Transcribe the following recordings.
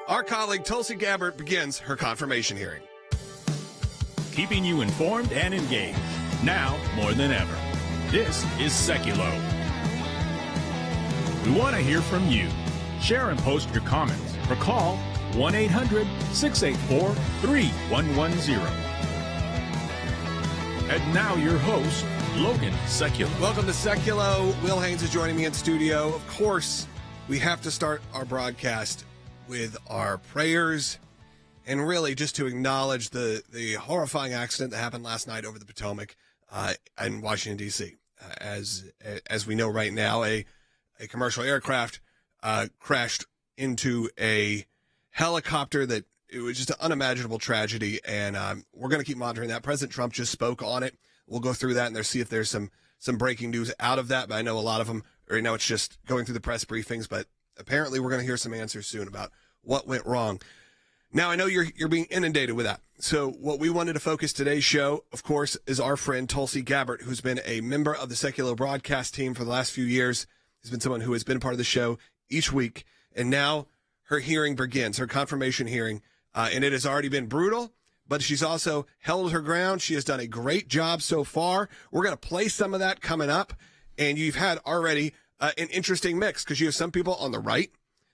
Our colleague Tulsi Gabbard begins her confirmation hearing. Keeping you informed and engaged, now more than ever. This is Sekulow. We want to hear from you. Share and post your comments or call 1-800-684-3110. And now your host, Logan Sekulow. Welcome to Sekulow. Will Haynes is joining me in studio. Of course, we have to start our broadcast with our prayers and really just to acknowledge the horrifying accident that happened last night over the Potomac in Washington, D.C. As we know right now, a commercial aircraft crashed into a helicopter that it was just an unimaginable tragedy, and we're going to keep monitoring that. President Trump just spoke on it. We'll go through that and see if there's some breaking news out of that, but I know a lot of them, right now it's just going through the press briefings, but apparently we're going to hear some answers soon about what went wrong. Now, I know you're being inundated with that. So what we wanted to focus today's show, of course, is our friend Tulsi Gabbard, who's been a member of the Sekulow broadcast team for the last few years. He's been someone who has been a part of the show each week. And now her hearing begins, her confirmation hearing. And it has already been brutal, but she's also held her ground. She has done a great job so far. We're going to play some of that coming up. And you've had already an interesting mix because you have some people on the right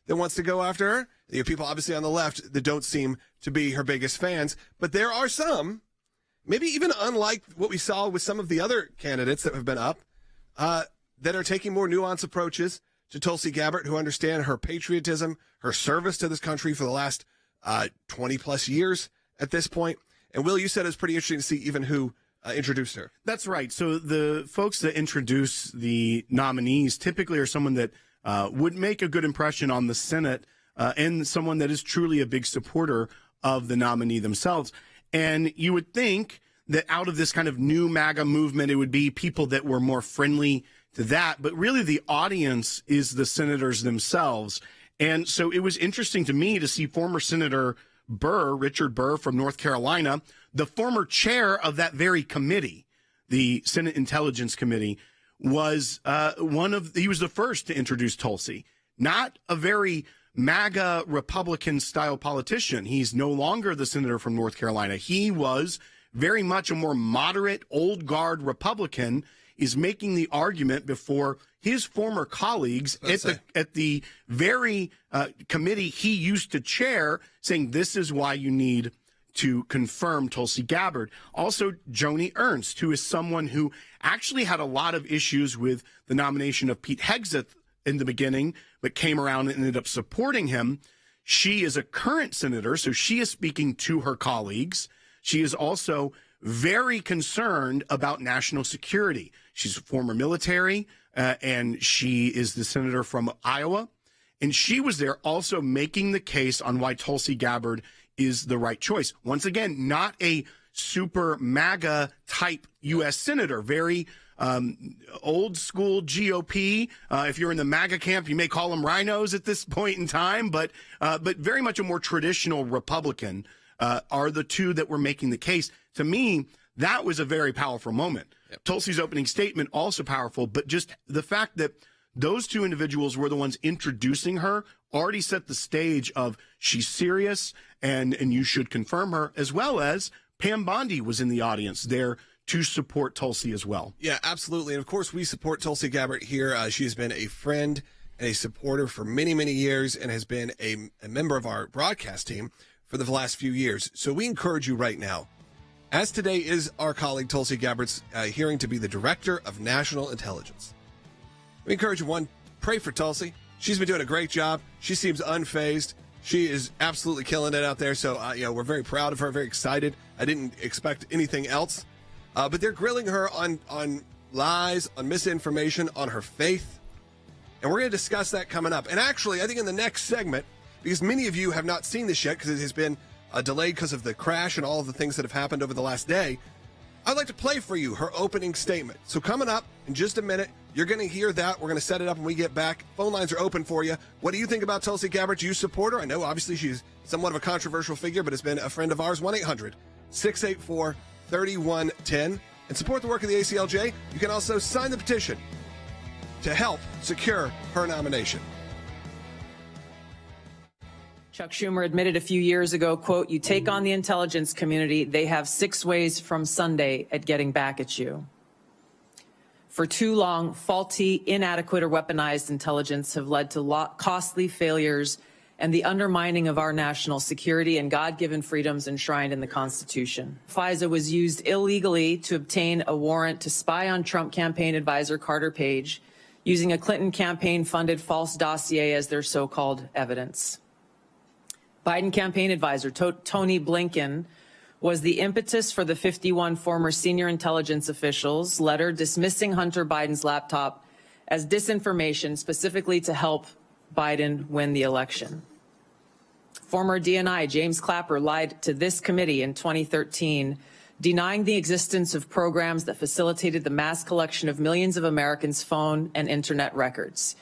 that wants to go after her. You have people obviously on the left that don't seem to be her biggest fans. But there are some, maybe even unlike what we saw with some of the other candidates that have been up, that are taking more nuanced approaches to Tulsi Gabbard, who understand her patriotism, her service to this country for the last 20 plus years at this point. And Will, you said it was pretty interesting to see even who introduced her. That's right. So the folks that introduce the nominees typically are someone that would make a good impression on the Senate and someone that is truly a big supporter of the nominee themselves. And you would think that out of this kind of new MAGA movement, it would be people that were more friendly to that. But really the audience is the senators themselves. And so it was interesting to me to see former Senator Burr, Richard Burr from North Carolina, the former chair of that very committee, the Senate Intelligence Committee, was he was the first to introduce Tulsi. Not a very MAGA Republican style politician. He's no longer the senator from North Carolina. He was very much a more moderate, old guard Republican, is making the argument before his former colleagues at the very committee he used to chair, saying this is why you need to confirm Tulsi Gabbard. Also, Joni Ernst, who is someone who actually had a lot of issues with the nomination of Pete Hegseth in the beginning, but came around and ended up supporting him. She is a current senator, so she is speaking to her colleagues. She is also very concerned about national security. She's a former military, and she is the senator from Iowa. And she was there also making the case on why Tulsi Gabbard is the right choice. Once again, not a super MAGA type U.S. senator, very old school GOP. If you're in the MAGA camp, you may call them rhinos at this point in time, but very much a more traditional Republican are the two that were making the case. To me, that was a very powerful moment. Yep. Tulsi's opening statement, also powerful, but just the fact that those two individuals were the ones introducing her already set the stage of she's serious and you should confirm her, as well as Pam Bondi was in the audience there to support Tulsi as well. Yeah, absolutely. And of course, we support Tulsi Gabbard here. She has been a friend and a supporter for many, many years and has been a member of our broadcast team for the last few years. So we encourage you right now, as today is our colleague Tulsi Gabbard's hearing to be the Director of National Intelligence. We encourage you, one, pray for Tulsi. She's been doing a great job. She seems unfazed. She is absolutely killing it out there. So, we're very proud of her, very excited. I didn't expect anything else. But they're grilling her on lies, on misinformation, on her faith. And we're going to discuss that coming up. And actually, I think in the next segment, because many of you have not seen this yet because it has been delayed because of the crash and all of the things that have happened over the last day, I'd like to play for you her opening statement. So coming up in just a minute, you're going to hear that. We're going to set it up when we get back. Phone lines are open for you. What do you think about Tulsi Gabbard? Do you support her? I know, obviously, she's somewhat of a controversial figure, but has been a friend of ours. 1-800-684-3110. And support the work of the ACLJ. You can also sign the petition to help secure her nomination. Chuck Schumer admitted a few years ago, quote, "You take on the intelligence community, they have 6 ways from Sunday at getting back at you." For too long, faulty, inadequate, or weaponized intelligence have led to costly failures and the undermining of our national security and God-given freedoms enshrined in the Constitution. FISA was used illegally to obtain a warrant to spy on Trump campaign advisor Carter Page, using a Clinton campaign-funded false dossier as their so-called evidence. Biden campaign advisor Tony Blinken was the impetus for the 51 former senior intelligence officials' letter dismissing Hunter Biden's laptop as disinformation specifically to help Biden win the election. Former DNI James Clapper lied to this committee in 2013, denying the existence of programs that facilitated the mass collection of millions of Americans' phone and internet records,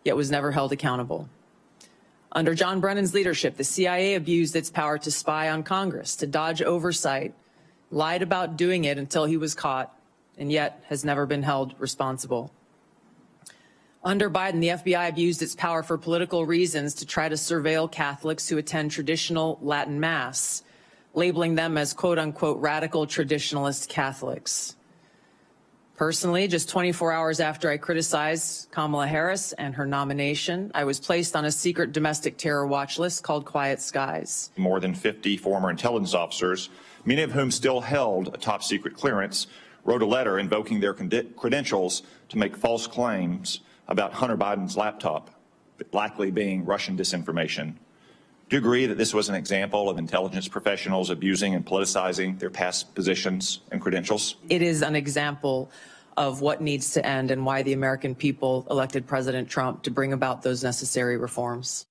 yet was never held accountable. Under John Brennan's leadership, the CIA abused its power to spy on Congress, to dodge oversight, lied about doing it until he was caught, and yet has never been held responsible. Under Biden, the FBI abused its power for political reasons to try to surveil Catholics who attend traditional Latin Mass, labeling them as quote-unquote radical traditionalist Catholics. Personally, just 24 hours after I criticized Kamala Harris and her nomination, I was placed on a secret domestic terror watch list called Quiet Skies. More than 50 former intelligence officers, many of whom still held a top secret clearance, wrote a letter invoking their credentials to make false claims about Hunter Biden's laptop, likely being Russian disinformation. Do you agree that this was an example of intelligence professionals abusing and politicizing their past positions and credentials? It is an example of what needs to end and why the American people elected President Trump to bring about those necessary reforms.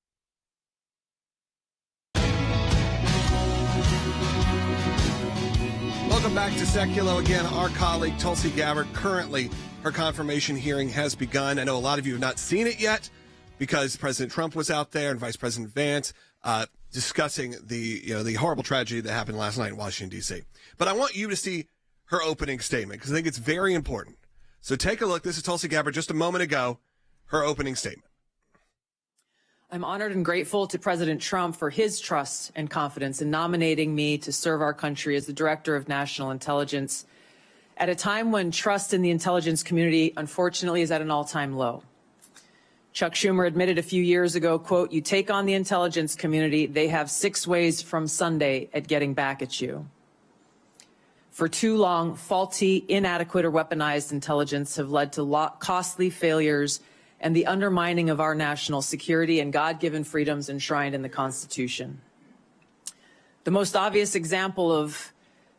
Welcome back to Sekulow. Again, our colleague Tulsi Gabbard, currently her confirmation hearing has begun. I know a lot of you have not seen it yet because President Trump was out there and Vice President Vance discussing the horrible tragedy that happened last night in Washington, D.C. But I want you to see her opening statement because I think it's very important. So take a look. This is Tulsi Gabbard just a moment ago, her opening statement. I'm honored and grateful to President Trump for his trust and confidence in nominating me to serve our country as the Director of National Intelligence at a time when trust in the intelligence community, unfortunately, is at an all-time low. Chuck Schumer admitted a few years ago, quote, "You take on the intelligence community, they have 6 ways from Sunday at getting back at you." For too long, faulty, inadequate, or weaponized intelligence have led to costly failures and the undermining of our national security and God-given freedoms enshrined in the Constitution. The most obvious example of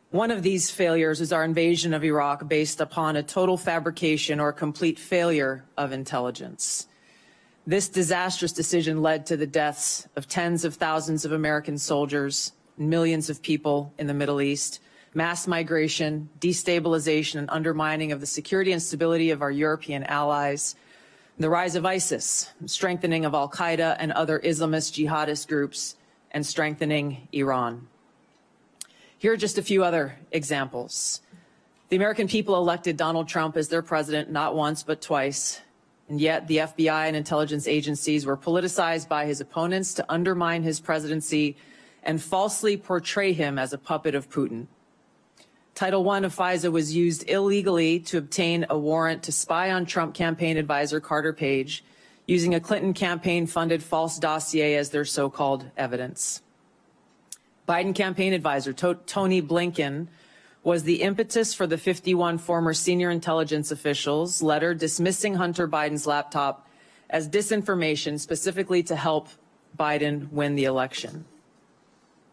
one of these failures is our invasion of Iraq based upon a total fabrication or complete failure of intelligence. This disastrous decision led to the deaths of tens of thousands of American soldiers, millions of people in the Middle East, mass migration, destabilization, and undermining of the security and stability of our European allies, the rise of ISIS, strengthening of al-Qaeda and other Islamist jihadist groups, and strengthening Iran. Here are just a few other examples. The American people elected Donald Trump as their president not once but twice. And yet the FBI and intelligence agencies were politicized by his opponents to undermine his presidency and falsely portray him as a puppet of Putin. Title I of FISA was used illegally to obtain a warrant to spy on Trump campaign advisor Carter Page, using a Clinton campaign-funded false dossier as their so-called evidence. Biden campaign advisor Tony Blinken was the impetus for the 51 former senior intelligence officials' letter dismissing Hunter Biden's laptop as disinformation specifically to help Biden win the election.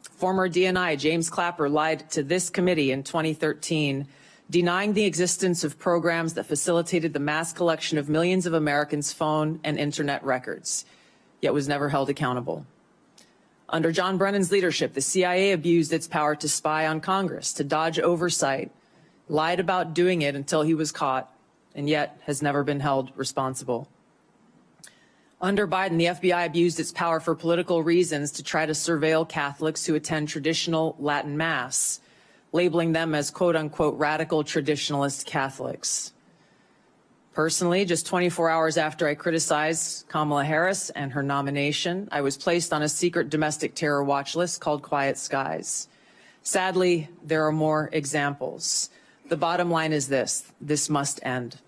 Former DNI James Clapper lied to this committee in 2013, denying the existence of programs that facilitated the mass collection of millions of Americans' phone and internet records, yet was never held accountable. Under John Brennan's leadership, the CIA abused its power to spy on Congress, to dodge oversight, lied about doing it until he was caught, and yet has never been held responsible. Under Biden, the FBI abused its power for political reasons to try to surveil Catholics who attend traditional Latin Mass, labeling them as quote-unquote radical traditionalist Catholics. Personally, just 24 hours after I criticized Kamala Harris and her nomination, I was placed on a secret domestic terror watch list called Quiet Skies. Sadly, there are more examples. The bottom line is this must end.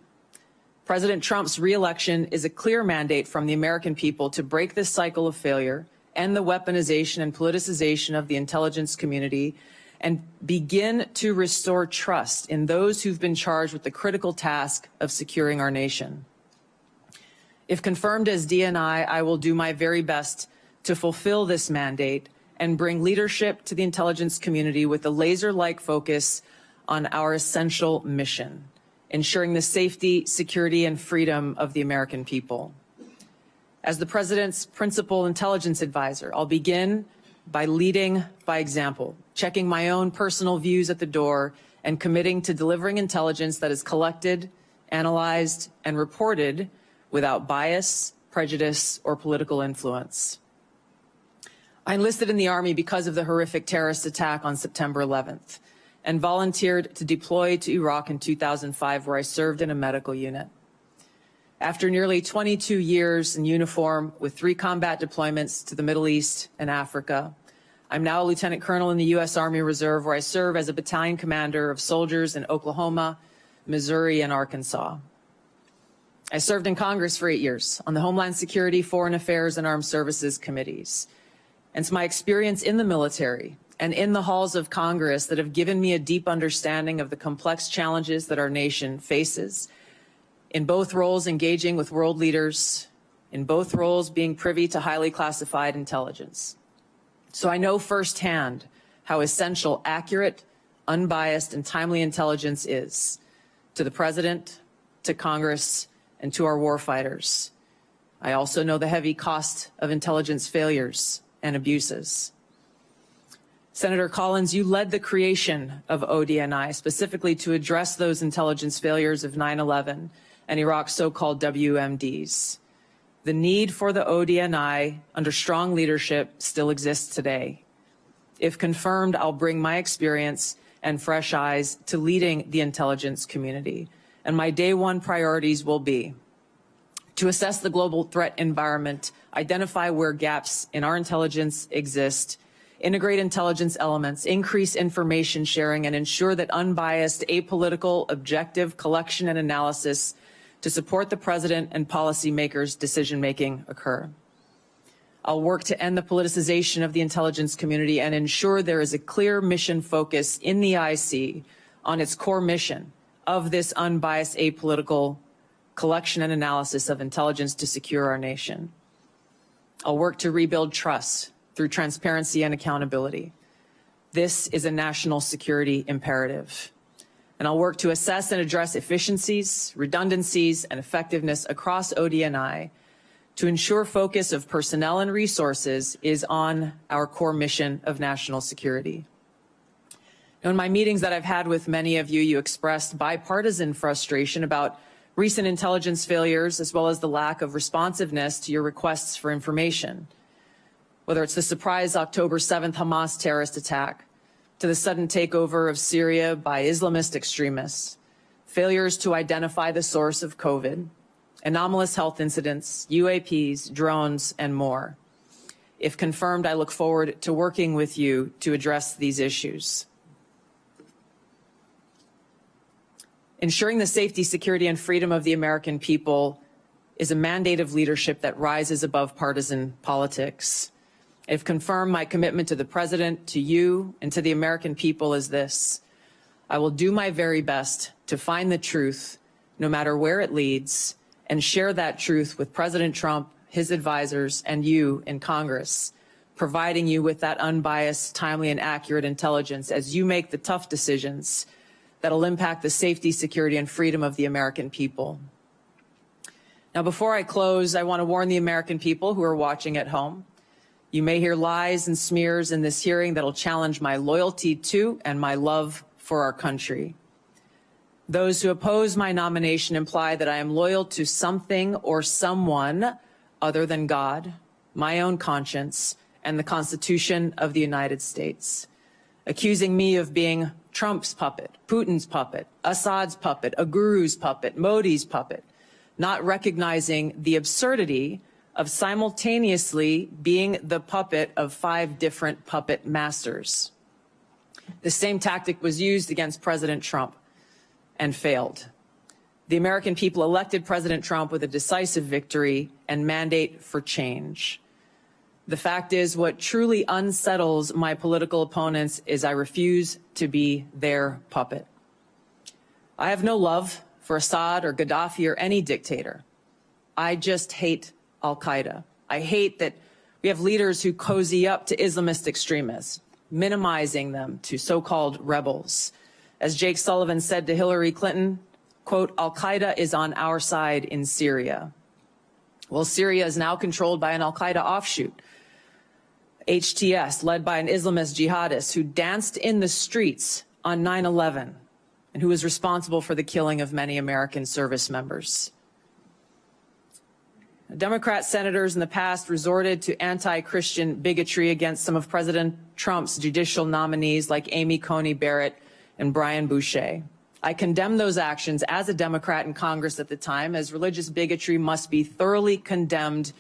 President Trump's re-election is a clear mandate from the American people to break this cycle of failure, end the weaponization and politicization of the intelligence community, and begin to restore trust in those who've been charged with the critical task of securing our nation. If confirmed as DNI, I will do my very best to fulfill this mandate and bring leadership to the intelligence community with a laser-like focus on our essential mission, ensuring the safety, security, and freedom of the American people. As the President's principal intelligence advisor, I'll begin by leading by example, checking my own personal views at the door, and committing to delivering intelligence that is collected, analyzed, and reported without bias, prejudice, or political influence. I enlisted in the Army because of the horrific terrorist attack on September 11th and volunteered to deploy to Iraq in 2005, where I served in a medical unit. After nearly 22 years in uniform with 3 combat deployments to the Middle East and Africa, I'm now a lieutenant colonel in the U.S. Army Reserve, where I serve as a battalion commander of soldiers in Oklahoma, Missouri, and Arkansas. I served in Congress for 8 years on the Homeland Security, Foreign Affairs, and Armed Services committees. And it's my experience in the military and in the halls of Congress that have given me a deep understanding of the complex challenges that our nation faces, in both roles engaging with world leaders, in both roles being privy to highly classified intelligence. So I know firsthand how essential accurate, unbiased, and timely intelligence is to the President, to Congress, and to our warfighters. I also know the heavy cost of intelligence failures and abuses. Senator Collins, you led the creation of ODNI specifically to address those intelligence failures of 9/11 and Iraq's so-called WMDs. The need for the ODNI under strong leadership still exists today. If confirmed, I'll bring my experience and fresh eyes to leading the intelligence community. And my day one priorities will be to assess the global threat environment, identify where gaps in our intelligence exist, integrate intelligence elements, increase information sharing, and ensure that unbiased, apolitical, objective collection and analysis to support the President and policymakers' decision-making occur. I'll work to end the politicization of the intelligence community and ensure there is a clear mission focus in the IC on its core mission of this unbiased, apolitical collection and analysis of intelligence to secure our nation. I'll work to rebuild trust through transparency and accountability. This is a national security imperative. And I'll work to assess and address efficiencies, redundancies, and effectiveness across ODNI to ensure focus of personnel and resources is on our core mission of national security. Now, in my meetings that I've had with many of you, you expressed bipartisan frustration about recent intelligence failures as well as the lack of responsiveness to your requests for information. Whether it's the surprise October 7th Hamas terrorist attack, to the sudden takeover of Syria by Islamist extremists, failures to identify the source of COVID, anomalous health incidents, UAPs, drones, and more. If confirmed, I look forward to working with you to address these issues. Ensuring the safety, security, and freedom of the American people is a mandate of leadership that rises above partisan politics. If confirmed, my commitment to the President, to you, and to the American people is this: I will do my very best to find the truth, no matter where it leads, and share that truth with President Trump, his advisors, and you in Congress, providing you with that unbiased, timely, and accurate intelligence as you make the tough decisions that'll impact the safety, security, and freedom of the American people. Now, before I close, I want to warn the American people who are watching at home. You may hear lies and smears in this hearing that'll challenge my loyalty to and my love for our country. Those who oppose my nomination imply that I am loyal to something or someone other than God, my own conscience, and the Constitution of the United States, accusing me of being Trump's puppet, Putin's puppet, Assad's puppet, a guru's puppet, Modi's puppet, not recognizing the absurdity of simultaneously being the puppet of 5 different puppet masters. The same tactic was used against President Trump and failed. The American people elected President Trump with a decisive victory and mandate for change. The fact is, what truly unsettles my political opponents is I refuse to be their puppet. I have no love for Assad or Gaddafi or any dictator. I just hate al-Qaeda. I hate that we have leaders who cozy up to Islamist extremists, minimizing them to so-called rebels. As Jake Sullivan said to Hillary Clinton, quote, al-Qaeda is on our side in Syria. Well, Syria is now controlled by an al-Qaeda offshoot, HTS, led by an Islamist jihadist who danced in the streets on 9/11 and who was responsible for the killing of many American service members. Democrat senators in the past resorted to anti-Christian bigotry against some of President Trump's judicial nominees like Amy Coney Barrett and Brian Boucher. I condemn those actions as a Democrat in Congress at the time, as religious bigotry must be thoroughly condemned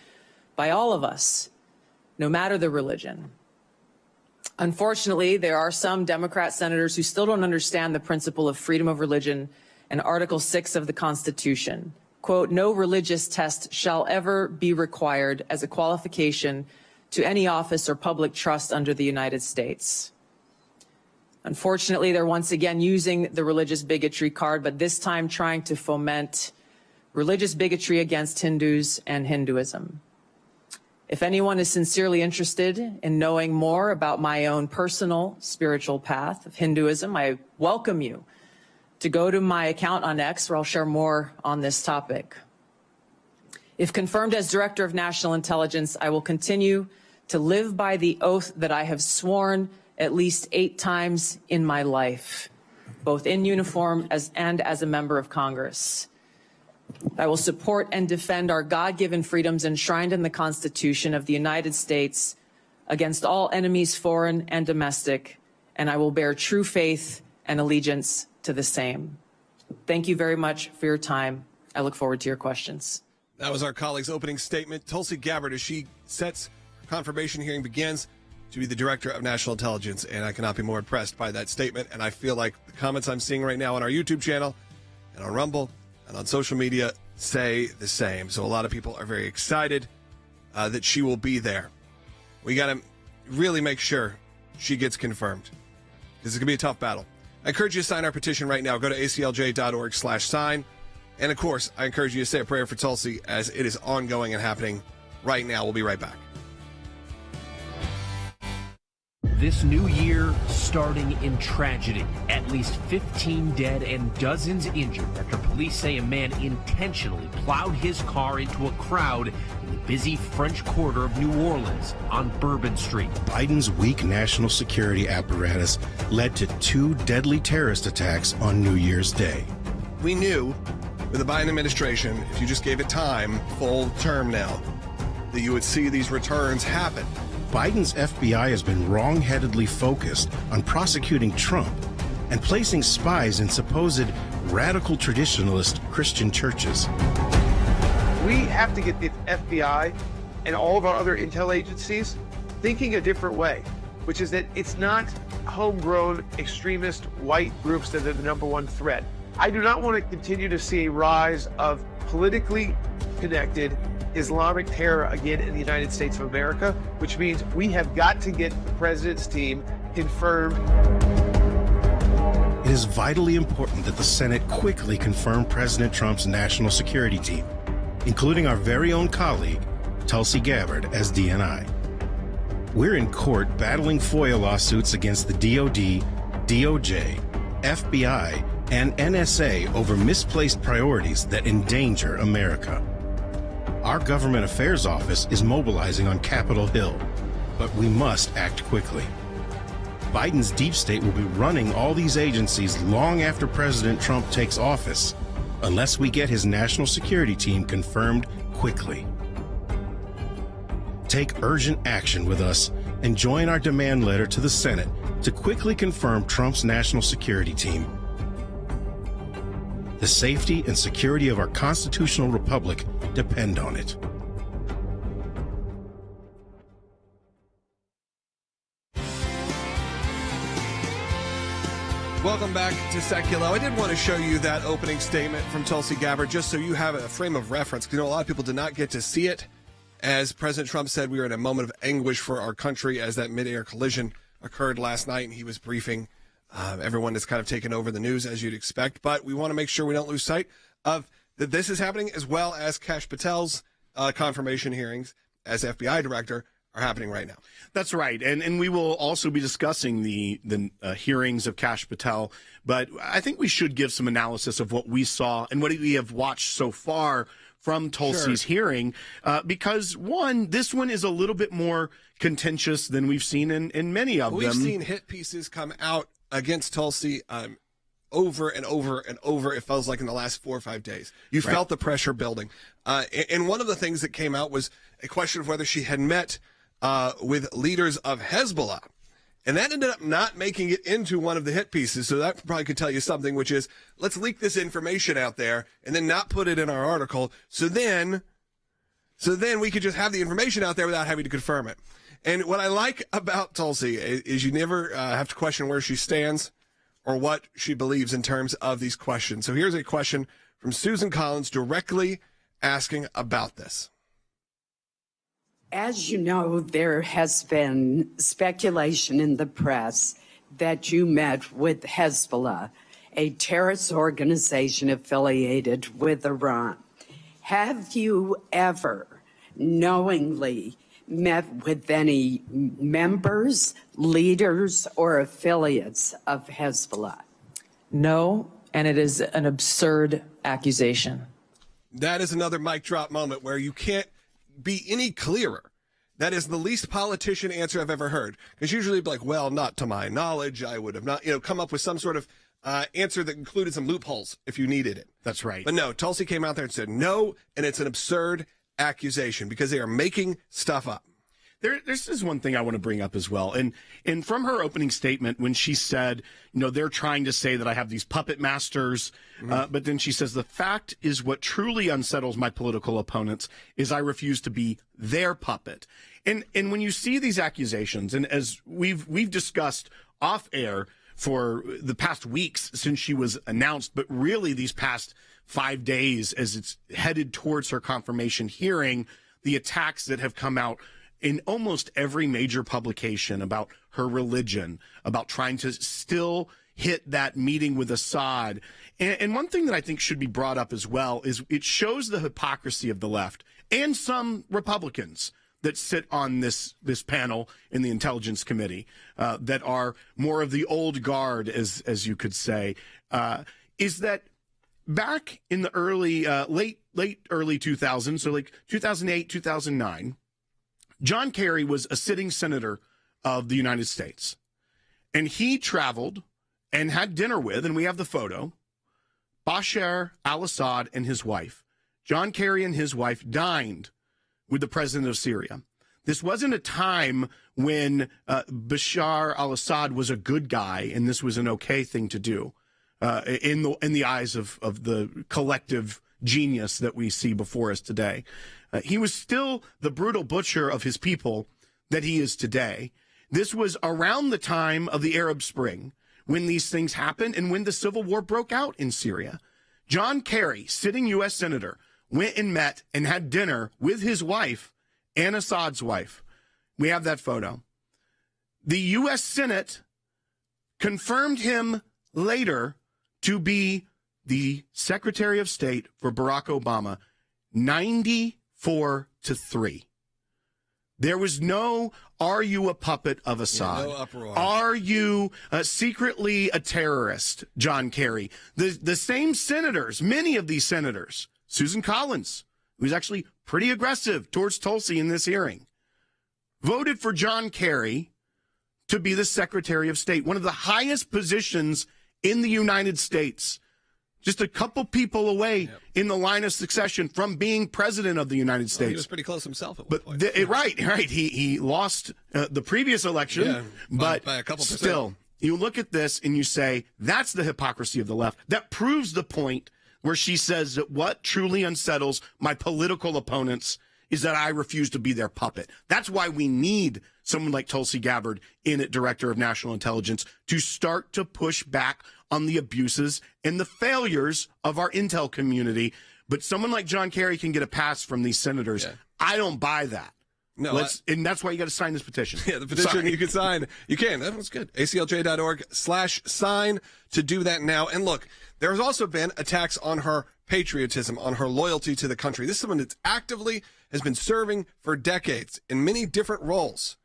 by all of us, no matter the religion. Unfortunately, there are some Democrat senators who still don't understand the principle of freedom of religion and Article 6 of the Constitution. Quote, no religious test shall ever be required as a qualification to any office or public trust under the United States. Unfortunately, they're once again using the religious bigotry card, but this time trying to foment religious bigotry against Hindus and Hinduism. If anyone is sincerely interested in knowing more about my own personal spiritual path of Hinduism, I welcome you to go to my account on X, where I'll share more on this topic. If confirmed as Director of National Intelligence, I will continue to live by the oath that I have sworn at least 8 times in my life, both in uniform and as a member of Congress. I will support and defend our God-given freedoms enshrined in the Constitution of the United States against all enemies, foreign and domestic, and I will bear true faith and allegiance to the same. Thank you very much for your time. I look forward to your questions. That was our colleague's opening statement. Tulsi Gabbard, as she sets her confirmation hearing, begins to be the Director of National Intelligence, and I cannot be more impressed by that statement. And I feel like the comments I'm seeing right now on our YouTube channel and on Rumble and on social media say the same. So a lot of people are very excited that she will be there. We got to really make sure she gets confirmed, because it's going to be a tough battle. I encourage you to sign our petition right now. Go to aclj.org/sign. And, of course, I encourage you to say a prayer for Tulsi, as it is ongoing and happening right now. We'll be right back. This new year starting in tragedy. At least 15 dead and dozens injured after police say a man intentionally plowed his car into a crowd in the busy French Quarter of New Orleans on Bourbon Street. Biden's weak national security apparatus led to 2 deadly terrorist attacks on New Year's Day. We knew with the Biden administration, if you just gave it time, full term now, that you would see these returns happen. Biden's FBI has been wrong-headedly focused on prosecuting Trump and placing spies in supposed radical traditionalist Christian churches. We have to get the FBI and all of our other intel agencies thinking a different way, which is that it's not homegrown extremist white groups that are the #1 threat. I do not want to continue to see a rise of politically connected Islamic terror again in the United States of America, which means we have got to get the president's team confirmed. It is vitally important that the Senate quickly confirm President Trump's national security team, including our very own colleague, Tulsi Gabbard, as DNI. We're in court battling FOIA lawsuits against the DOD, DOJ, FBI, and NSA over misplaced priorities that endanger America. Our Government Affairs Office is mobilizing on Capitol Hill, but we must act quickly. Biden's deep state will be running all these agencies long after President Trump takes office, unless we get his national security team confirmed quickly. Take urgent action with us and join our demand letter to the Senate to quickly confirm Trump's national security team. The The safety and security of our constitutional republic depend on it. Welcome back to Sekulow. I did want to show you that opening statement from Tulsi Gabbard just so you have a frame of reference. You know, a lot of people did not get to see it. As President Trump said, we were in a moment of anguish for our country as that mid-air collision occurred last night, and he was briefing everyone that's kind of taken over the news, as you'd expect. But we want to make sure we don't lose sight of that this is happening, as well as Kash Patel's confirmation hearings as FBI director are happening right now. That's right. And we will also be discussing the hearings of Kash Patel. But I think we should give some analysis of what we saw and what we have watched so far from Tulsi's hearing, because, one, this one is a little bit more contentious than we've seen in many of them. We've seen hit pieces come out against Tulsi over and over and over, it feels like, in the last 4 or 5 days. You felt the pressure building. And one of the things that came out was a question of whether she had met with leaders of Hezbollah. And that ended up not making it into one of the hit pieces. So that probably could tell you something, which is, let's leak this information out there and then not put it in our article. So then we could just have the information out there without having to confirm it. And what I like about Tulsi is you never have to question where she stands or what she believes in terms of these questions. So here's a question from Susan Collins directly asking about this. As you know, there has been speculation in the press that you met with Hezbollah, a terrorist organization affiliated with Iran. Have you ever knowingly met with any members, leaders, or affiliates of Hezbollah? No, and it is an absurd accusation. That is another mic drop moment where you can't be any clearer. That is the least politician answer I've ever heard. Because usually it'd be like, well, not to my knowledge, I would have not, come up with some sort of answer that included some loopholes if you needed it. That's right. But no, Tulsi came out there and said no, and it's an absurd accusation because they are making stuff up. This is one thing I want to bring up as well. And from her opening statement, when she said, they're trying to say that I have these puppet masters, but then she says, the fact is what truly unsettles my political opponents is I refuse to be their puppet. And when you see these accusations, and as we've discussed off air for the past weeks since she was announced, but really these past 5 days as it's headed towards her confirmation hearing, the attacks that have come out in almost every major publication about her religion, about trying to still hit that meeting with Assad. And one thing that I think should be brought up as well is it shows the hypocrisy of the left and some Republicans that sit on this panel in the Intelligence Committee that are more of the old guard, as you could say, is that back in the early, late early 2000s, so like 2008, 2009, John Kerry was a sitting senator of the United States, and he traveled and had dinner with, and we have the photo, Bashar al-Assad and his wife. John Kerry and his wife dined with the president of Syria. This wasn't a time when Bashar al-Assad was a good guy, and this was an okay thing to do in the eyes of the collective genius that we see before us today. He was still the brutal butcher of his people that he is today. This was around the time of the Arab Spring when these things happened and when the civil war broke out in Syria. John Kerry, sitting U.S. senator, went and met and had dinner with his wife and Assad's wife. We have that photo. The U.S. Senate confirmed him later to be the Secretary of State for Barack Obama, 94-3. There was no, are you a puppet of Assad? Yeah, no uproar. Are you secretly a terrorist, John Kerry? The same senators, many of these senators, Susan Collins, who's actually pretty aggressive towards Tulsi in this hearing, voted for John Kerry to be the Secretary of State, one of the highest positions in the United States. Just a couple people away in the line of succession from being president of the United States. He was pretty close himself at one point. Right. He lost the previous election, by but a couple percent. Still, you look at this and you say, that's the hypocrisy of the left. That proves the point where she says that what truly unsettles my political opponents is that I refuse to be their puppet. That's why we need someone like Tulsi Gabbard in it, Director of National Intelligence, to start to push back on the abuses and the failures of our intel community. But someone like John Kerry can get a pass from these senators. Yeah. I don't buy that. No, and that's why you got to sign this petition. Yeah, the petition you can sign. You can. That was good. ACLJ.org/sign to do that now. And look, there's also been attacks on her patriotism, on her loyalty to the country. This is someone that actively has been serving for decades in many different roles.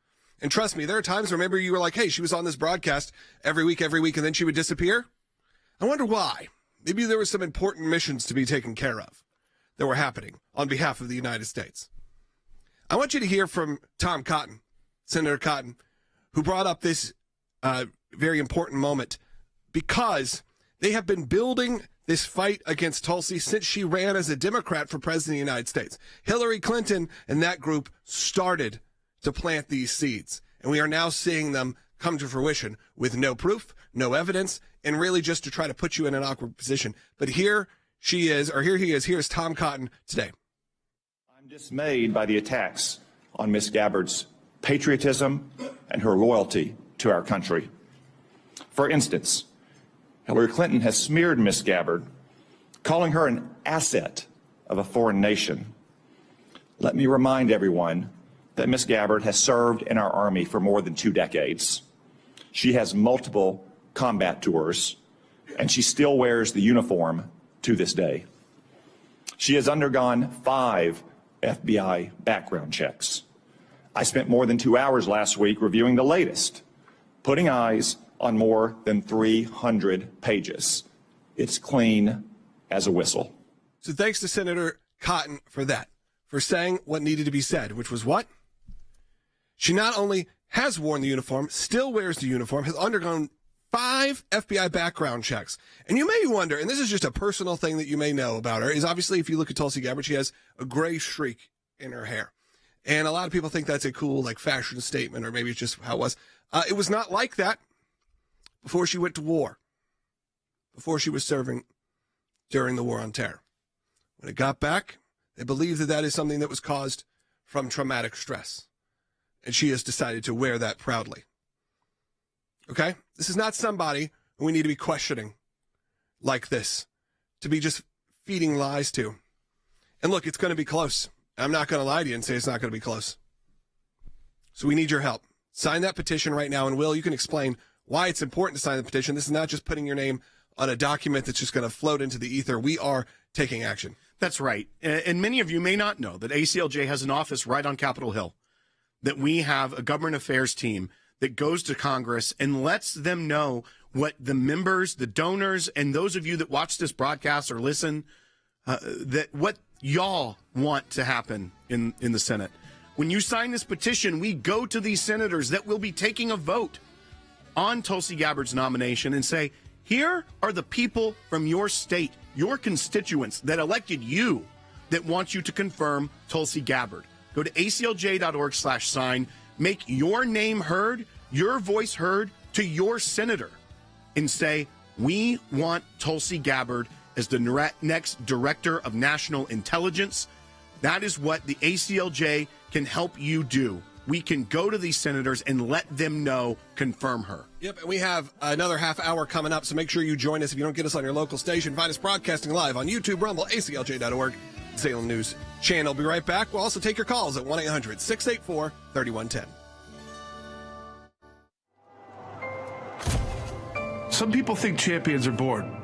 And trust me, there are times where maybe you were like, hey, she was on this broadcast every week, and then she would disappear. I wonder why. Maybe there were some important missions to be taken care of that were happening on behalf of the United States. I want you to hear from Tom Cotton, Senator Cotton, who brought up this very important moment because they have been building this fight against Tulsi since she ran as a Democrat for president of the United States. Hillary Clinton and that group started to plant these seeds, and we are now seeing them come to fruition with no proof, no evidence, and really just to try to put you in an awkward position. But here he is. Here's Tom Cotton today. I'm dismayed by the attacks on Ms. Gabbard's patriotism and her loyalty to our country. For instance, Hillary Clinton has smeared Ms. Gabbard, calling her an asset of a foreign nation. Let me remind everyone that Ms. Gabbard has served in our Army for more than 2 decades. She has multiple combat tours, and she still wears the uniform to this day. She has undergone 5 FBI background checks. I spent more than 2 hours last week reviewing the latest, putting eyes on more than 300 pages. It's clean as a whistle. So thanks to Senator Cotton for that, for saying what needed to be said, which was what? She not only has worn the uniform, still wears the uniform, has undergone 5 FBI background checks. And you may wonder, and this is just a personal thing that you may know about her, is obviously if you look at Tulsi Gabbard, she has a gray streak in her hair. And a lot of people think that's a cool, like, fashion statement, or maybe it's just how it was. It was not like that before she went to war, before she was serving during the War on Terror. When it got back, they believe that that is something that was caused from traumatic stress. And she has decided to wear that proudly. Okay? This is not somebody who we need to be questioning like this, to be just feeding lies to. And look, it's going to be close. I'm not going to lie to you and say it's not going to be close. So we need your help. Sign that petition right now. And Will, you can explain why it's important to sign the petition. This is not just putting your name on a document that's just going to float into the ether. We are taking action. That's right. And many of you may not know that ACLJ has an office right on Capitol Hill, that we have a government affairs team that goes to Congress and lets them know what the members, the donors, and those of you that watch this broadcast or listen, that what y'all want to happen in the Senate. When you sign this petition, we go to these senators that will be taking a vote on Tulsi Gabbard's nomination and say, here are the people from your state, your constituents that elected you, that want you to confirm Tulsi Gabbard. Go to aclj.org/sign, make your name heard, your voice heard to your senator, and say, we want Tulsi Gabbard as the next Director of National Intelligence. That is what the ACLJ can help you do. We can go to these senators and let them know, confirm her. Yep, and we have another half hour coming up, so make sure you join us. If you don't get us on your local station, find us broadcasting live on YouTube, Rumble, ACLJ.org, Salem News Channel. Be right back. We'll also take your calls at 1-800-684-3110. Some people think champions are born,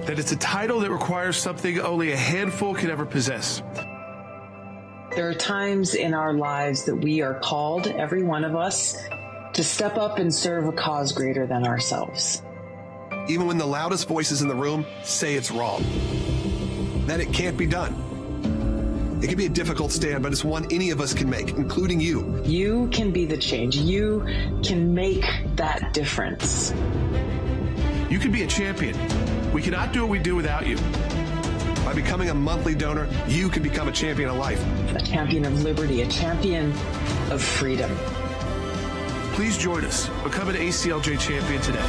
that it's a title that requires something only a handful can ever possess. There are times in our lives that we are called, every one of us, to step up and serve a cause greater than ourselves. Even when the loudest voices in the room say it's wrong, that it can't be done. It can be a difficult stand, but it's one any of us can make, including you. You can be the change. You can make that difference. You can be a champion. We cannot do what we do without you. By becoming a monthly donor, you can become a champion of life. A champion of liberty, a champion of freedom. Please join us. Become an ACLJ champion today.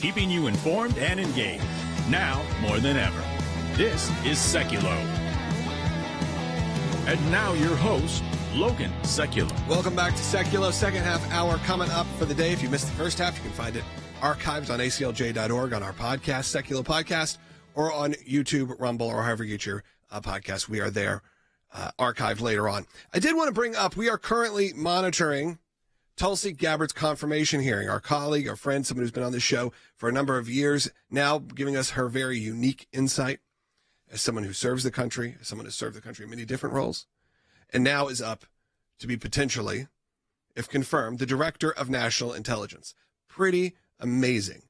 keeping you informed and engaged. Now more than ever. This is Sekulow. And now your host, Logan Sekulow. Welcome back to Sekulow. Second half hour coming up for the day. If you missed the first half, you can find it archived on ACLJ.org on our podcast, Sekulow Podcast, or on YouTube, Rumble, or however you get your podcast. We are there, archived later on. I did want to bring up, we are currently monitoring Tulsi Gabbard's confirmation hearing. Our colleague, our friend, someone who's been on this show for a number of years now, giving us her very unique insight as someone who serves the country, as someone who's served the country in many different roles, and now is up to be potentially, if confirmed, the Director of National Intelligence. Pretty amazing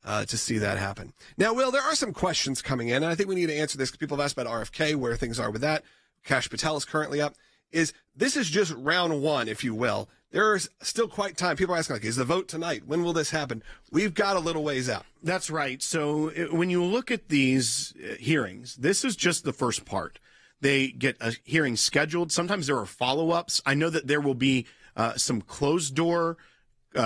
to see that happen. Now, Will, there are some questions coming in, and I think we need to answer this because people have asked about RFK, where things are with that. Kash Patel is currently up. This is just round one, if you will. There's still quite time. People are asking, like, is the vote tonight? When will this happen? We've got a little ways out. That's right. So when you look at these hearings, this is just the first part. They get a hearing scheduled. Sometimes there are follow-ups. I know that there will be some closed-door,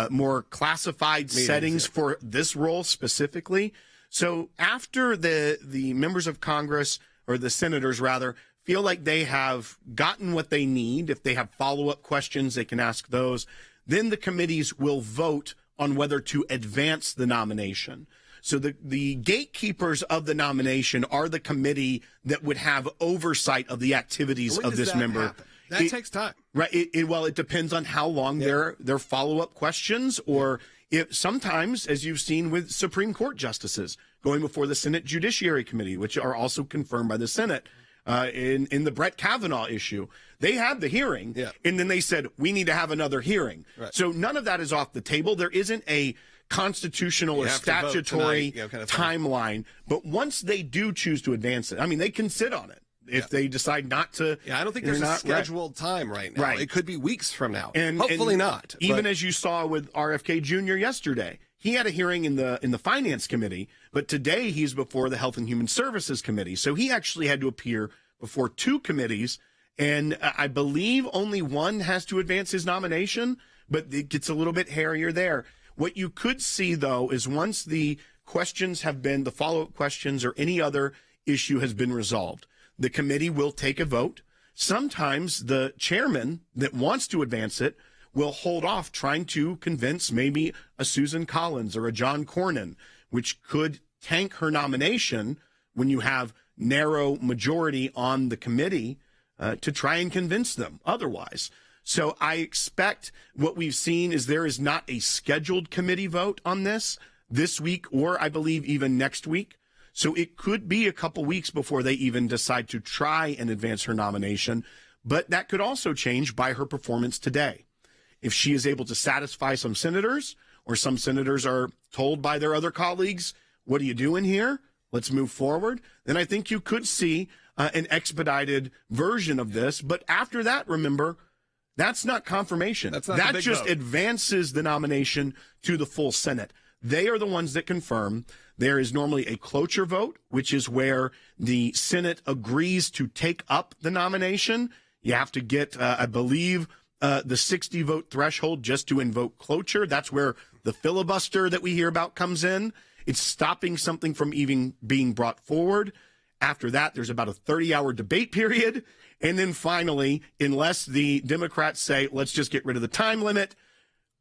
more classified settings for this role specifically. So after the members of Congress, or the senators rather, feel like they have gotten what they need, if they have follow-up questions, they can ask those, then the committees will vote on whether to advance the nomination. So the gatekeepers of the nomination are the committee that would have oversight of the activities of this member. That takes time. Right. It depends on how long their follow-up questions, or if sometimes, as you've seen with Supreme Court justices going before the Senate Judiciary Committee, which are also confirmed by the Senate, in the Brett Kavanaugh issue, they had the hearing, and then they said, we need to have another hearing. Right. So none of that is off the table. There isn't a constitutional or statutory timeline, but once they do choose to advance it, I mean, they can sit on it. If they decide not to. Yeah, I don't think there's a scheduled time right now. Right. It could be weeks from now. And hopefully not. Even as you saw with RFK Jr. yesterday, he had a hearing in the Finance Committee, but today he's before the Health and Human Services Committee. So he actually had to appear before two committees, and I believe only one has to advance his nomination, but it gets a little bit hairier there. What you could see, though, is once the questions have been, the follow-up questions or any other issue has been resolved, the committee will take a vote. Sometimes the chairman that wants to advance it will hold off trying to convince maybe a Susan Collins or a John Cornyn, which could tank her nomination when you have narrow majority on the committee to try and convince them otherwise. So I expect what we've seen is there is not a scheduled committee vote on this week, or I believe even next week. So it could be a couple weeks before they even decide to try and advance her nomination. But that could also change by her performance today. If she is able to satisfy some senators, or some senators are told by their other colleagues, what are you doing here? Let's move forward. Then I think you could see an expedited version of this. But after that, remember, that's not confirmation. That just vote advances the nomination to the full Senate. They are the ones that confirm. There is normally a cloture vote, which is where the Senate agrees to take up the nomination. You have to get, I believe, the 60-vote threshold just to invoke cloture. That's where the filibuster that we hear about comes in. It's stopping something from even being brought forward. After that, there's about a 30-hour debate period. And then finally, unless the Democrats say, let's just get rid of the time limit,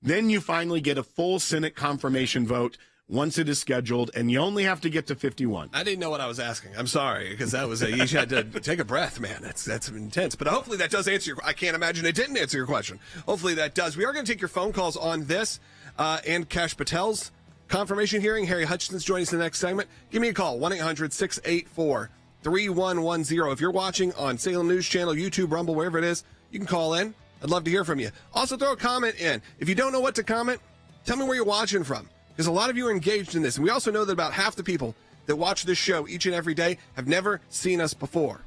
then you finally get a full Senate confirmation vote once it is scheduled, and you only have to get to 51. I didn't know what I was asking. I'm sorry, because that was you had to take a breath, man. That's intense. But hopefully that does answer I can't imagine it didn't answer your question. Hopefully that does. We are going to take your phone calls on this and Kash Patel's confirmation hearing. Harry Hutchinson's joining us in the next segment. Give me a call, 1-800-684-3110. If you're watching on Salem News Channel, YouTube, Rumble, wherever it is, you can call in. I'd love to hear from you. Also, throw a comment in. If you don't know what to comment, tell me where you're watching from, because a lot of you are engaged in this. And we also know that about half the people that watch this show each and every day have never seen us before.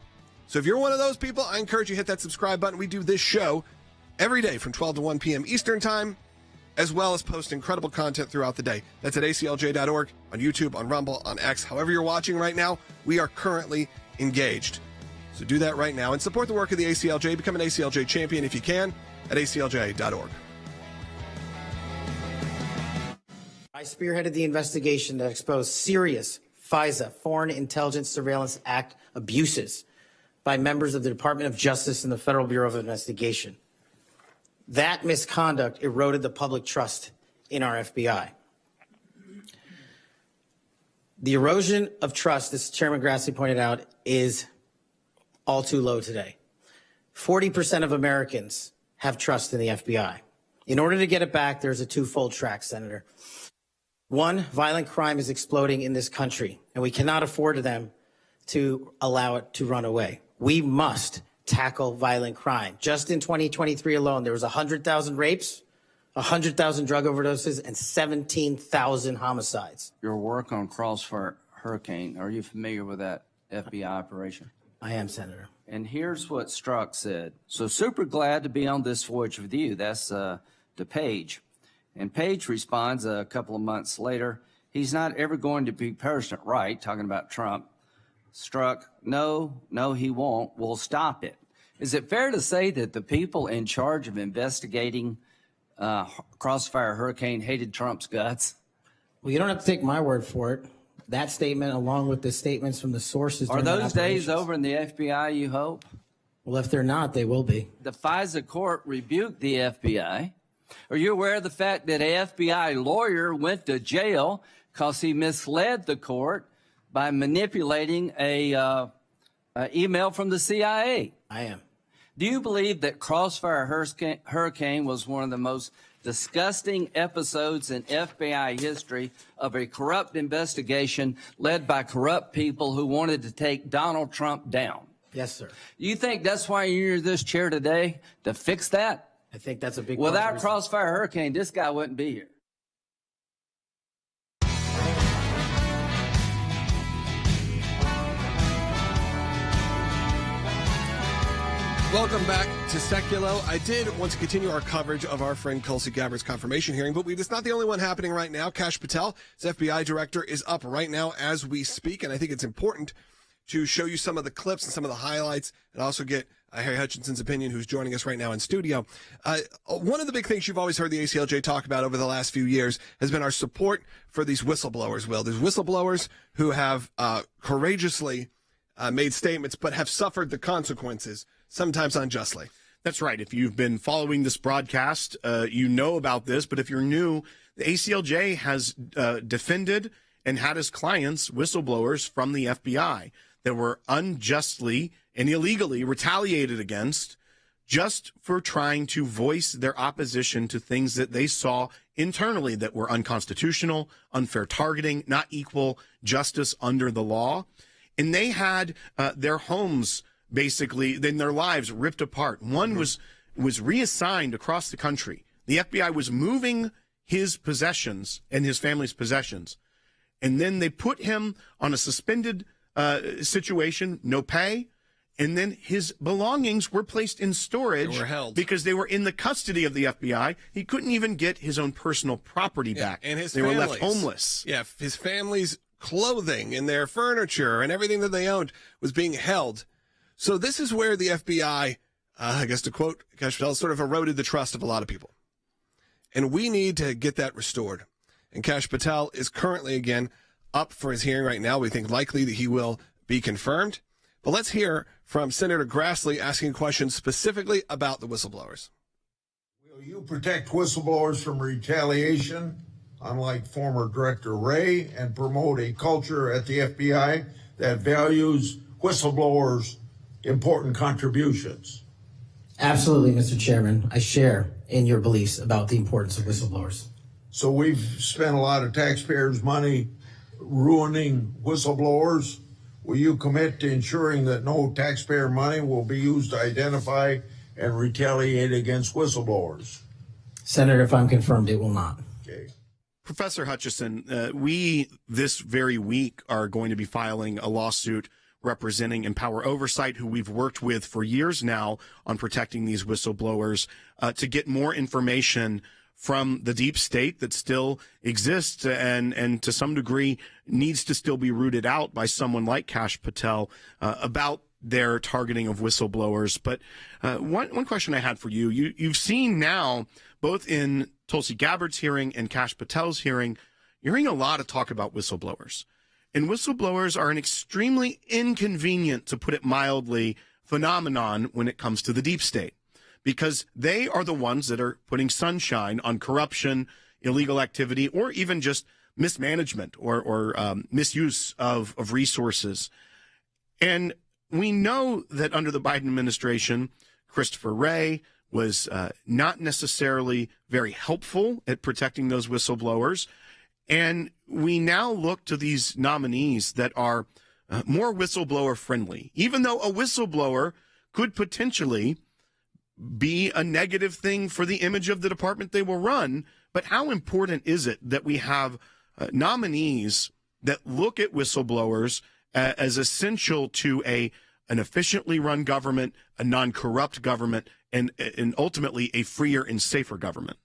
So if you're one of those people, I encourage you to hit that subscribe button. We do this show every day from 12 to 1 p.m. Eastern Time, as well as post incredible content throughout the day. That's at ACLJ.org, on YouTube, on Rumble, on X. However you're watching right now, we are currently engaged. So do that right now and support the work of the ACLJ. Become an ACLJ champion if you can at ACLJ.org. spearheaded the investigation that exposed serious FISA, Foreign Intelligence Surveillance Act abuses by members of the Department of Justice and the Federal Bureau of Investigation. That misconduct eroded the public trust in our FBI. The erosion of trust, as Chairman Grassley pointed out, is all too low today. 40% of Americans have trust in the FBI. In order to get it back, there's a twofold track, Senator. One, violent crime is exploding in this country, and we cannot afford them to allow it to run away. We must tackle violent crime. Just in 2023 alone, there was 100,000 rapes, 100,000 drug overdoses, and 17,000 homicides. Your work on Crossfire Hurricane, are you familiar with that FBI operation? I am, Senator. And here's what Strzok said. So super glad to be on this voyage with you. That's to Page. And Page responds a couple of months later, he's not ever going to be President, right? Talking about Trump. Strzok, no, he won't. We'll stop it. Is it fair to say that the people in charge of investigating Crossfire Hurricane hated Trump's guts? Well, you don't have to take my word for it. That statement, along with the statements from the sources. Are those days over in the FBI, you hope? Well, if they're not, they will be. The FISA court rebuked the FBI. Are you aware of the fact that an FBI lawyer went to jail because he misled the court by manipulating a email from the CIA? I am. Do you believe that Crossfire Hurricane was one of the most disgusting episodes in FBI history of a corrupt investigation led by corrupt people who wanted to take Donald Trump down? Yes, sir. You think that's why you're in this chair today, to fix that? I think that's a big Without Crossfire Hurricane, this guy wouldn't be here. Welcome back to Sekulow. I did want to continue our coverage of our friend Tulsi Gabbard's confirmation hearing, but it's not the only one happening right now. Kash Patel, his FBI director, is up right now as we speak, and I think it's important to show you some of the clips and some of the highlights, and also get Harry Hutchinson's opinion, who's joining us right now in studio. One of the big things you've always heard the ACLJ talk about over the last few years has been our support for these whistleblowers, Will. There's whistleblowers who have courageously made statements but have suffered the consequences, sometimes unjustly. That's right. If you've been following this broadcast, you know about this. But if you're new, the ACLJ has defended and had as clients whistleblowers from the FBI that were unjustly and illegally retaliated against just for trying to voice their opposition to things that they saw internally that were unconstitutional, unfair targeting, not equal justice under the law. And they had their homes, basically, then their lives ripped apart. One was reassigned across the country. The FBI was moving his possessions and his family's possessions. And then they put him on a suspended situation, no pay. And then his belongings were placed in storage. They were held. Because they were in the custody of the FBI. He couldn't even get his own personal property back. And his they families. were left homeless. Yeah, his family's clothing and their furniture and everything that they owned was being held. So this is where the FBI, I guess to quote Kash Patel, sort of eroded the trust of a lot of people. And we need to get that restored. And Kash Patel is currently, again, up for his hearing right now. We think likely that he will be confirmed. But let's hear from Senator Grassley asking questions specifically about the whistleblowers. Will you protect whistleblowers from retaliation, unlike former Director Wray, and promote a culture at the FBI that values whistleblowers' important contributions? Absolutely, Mr. Chairman. I share in your beliefs about the importance of whistleblowers. So we've spent a lot of taxpayers' money ruining whistleblowers. Will you commit to ensuring that no taxpayer money will be used to identify and retaliate against whistleblowers? Senator, if I'm confirmed, it will not. Okay. Professor Hutchison, we this very week are going to be filing a lawsuit representing Empower Oversight, who we've worked with for years now on protecting these whistleblowers, to get more information from the deep state that still exists and to some degree needs to still be rooted out by someone like Kash Patel about their targeting of whistleblowers. But one question I had for you, you've seen now, both in Tulsi Gabbard's hearing and Kash Patel's hearing, you're hearing a lot of talk about whistleblowers. And whistleblowers are an extremely inconvenient, to put it mildly, phenomenon when it comes to the deep state, because they are the ones that are putting sunshine on corruption, illegal activity, or even just mismanagement or misuse of resources. And we know that under the Biden administration, Christopher Wray was not necessarily very helpful at protecting those whistleblowers. And we now look to these nominees that are more whistleblower friendly, even though a whistleblower could potentially be a negative thing for the image of the department they will run. But how important is it that we have nominees that look at whistleblowers as essential to an efficiently run government, a non-corrupt government, and ultimately a freer and safer government?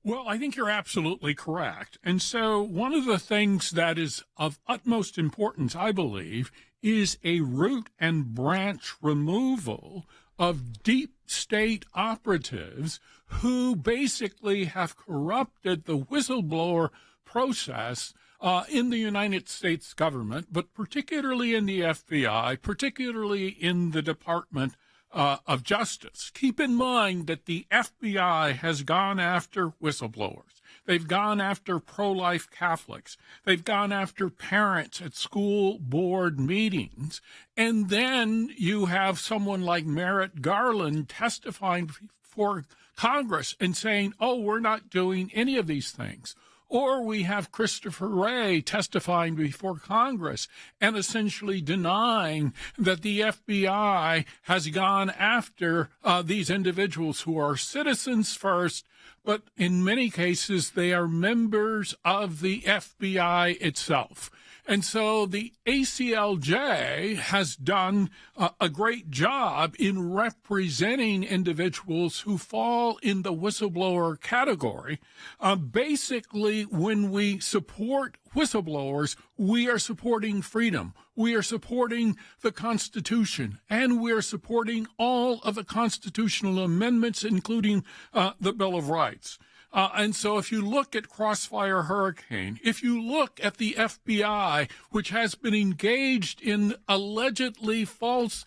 Well, I think you're absolutely correct. And so one of the things that is of utmost importance, I believe, is a root and branch removal of deep state operatives who basically have corrupted the whistleblower process in the United States government, but particularly in the FBI, particularly in the Department of Justice. Keep in mind that the FBI has gone after whistleblowers. They've gone after pro-life Catholics. They've gone after parents at school board meetings. And then you have someone like Merrick Garland testifying before Congress and saying, oh, we're not doing any of these things. Or we have Christopher Wray testifying before Congress and essentially denying that the FBI has gone after these individuals who are citizens first, but in many cases they are members of the FBI itself. And so the ACLJ has done a great job in representing individuals who fall in the whistleblower category. Basically, when we support whistleblowers, we are supporting freedom. We are supporting the Constitution, and we are supporting all of the constitutional amendments, including the Bill of Rights. And so if you look at Crossfire Hurricane, if you look at the FBI, which has been engaged in allegedly false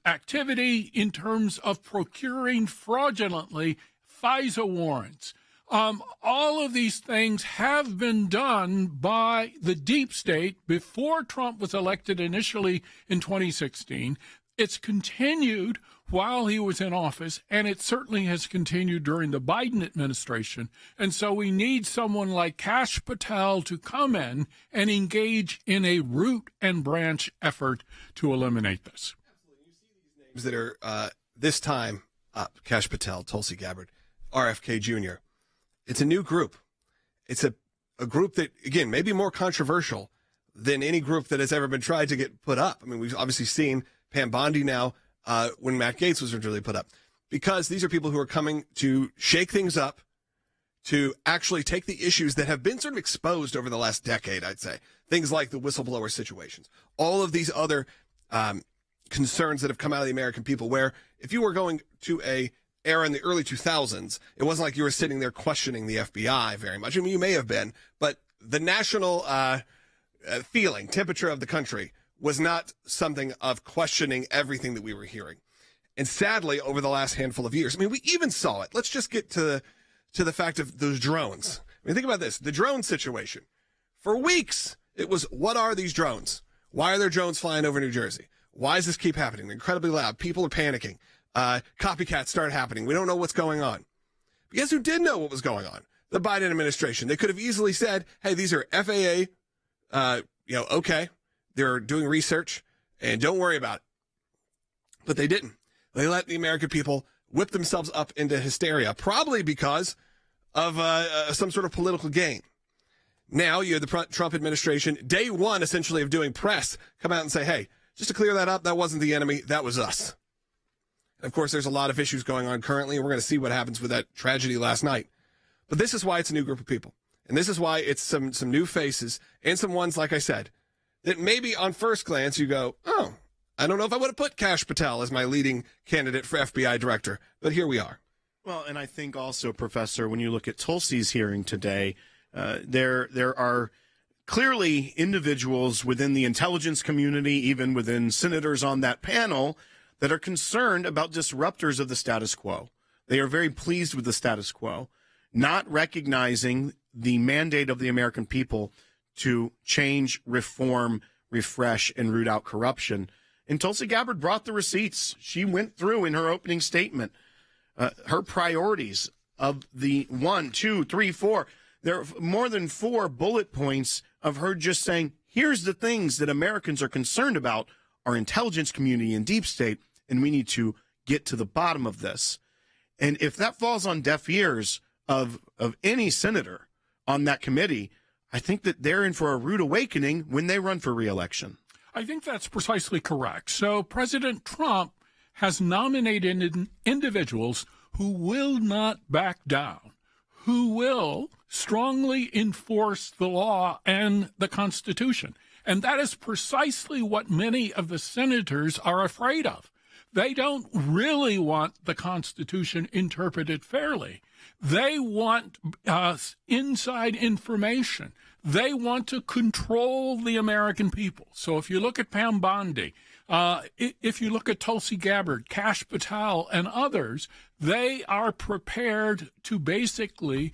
activity in terms of procuring fraudulently FISA warrants, all of these things have been done by the deep state before Trump was elected initially in 2016. It's continued while he was in office, and it certainly has continued during the Biden administration. And so we need someone like Kash Patel to come in and engage in a root and branch effort to eliminate this. Names that are this time up: Kash Patel, Tulsi Gabbard, RFK Jr. It's a new group. It's a group that, again, may be more controversial than any group that has ever been tried to get put up. I mean, we've obviously seen Pam Bondi now when Matt Gaetz was originally put up, because these are people who are coming to shake things up, to actually take the issues that have been sort of exposed over the last decade, I'd say, things like the whistleblower situations, all of these other concerns that have come out of the American people, where if you were going to a era in the early 2000s, it wasn't like you were sitting there questioning the FBI very much. I mean, you may have been, but the national temperature of the country was not something of questioning everything that we were hearing. And sadly, over the last handful of years, I mean, we even saw it. Let's just get to the fact of those drones. I mean, think about this, the drone situation. For weeks, it was, what are these drones? Why are there drones flying over New Jersey? Why does this keep happening? They're incredibly loud. People are panicking. Copycats start happening. We don't know what's going on. But guess who did know what was going on? The Biden administration. They could have easily said, hey, these are FAA, okay. They're doing research, and don't worry about it. But they didn't. They let the American people whip themselves up into hysteria, probably because of some sort of political gain. Now you have the Trump administration, day one, essentially, of doing press, come out and say, hey, just to clear that up, that wasn't the enemy, that was us. And of course, there's a lot of issues going on currently, and we're going to see what happens with that tragedy last night. But this is why it's a new group of people. And this is why it's some new faces, and some ones, like I said, that maybe on first glance you go, oh, I don't know if I would have put Kash Patel as my leading candidate for FBI director, but here we are. Well, and I think also, Professor, when you look at Tulsi's hearing today, There are clearly individuals within the intelligence community, even within senators on that panel, that are concerned about disruptors of the status quo. They are very pleased with the status quo, not recognizing the mandate of the American people to change, reform, refresh, and root out corruption. And Tulsi Gabbard brought the receipts. She went through in her opening statement her priorities of the 1, 2, 3, 4. There are more than 4 bullet points of her just saying, here's the things that Americans are concerned about, our intelligence community and deep state, and we need to get to the bottom of this. And if that falls on deaf ears of any senator on that committee, I think that they're in for a rude awakening when they run for re-election. I think that's precisely correct. So President Trump has nominated individuals who will not back down, who will strongly enforce the law and the Constitution. And that is precisely what many of the senators are afraid of. They don't really want the Constitution interpreted fairly. They want inside information. They want to control the American people. So if you look at Pam Bondi, if you look at Tulsi Gabbard, Kash Patel, and others, they are prepared to basically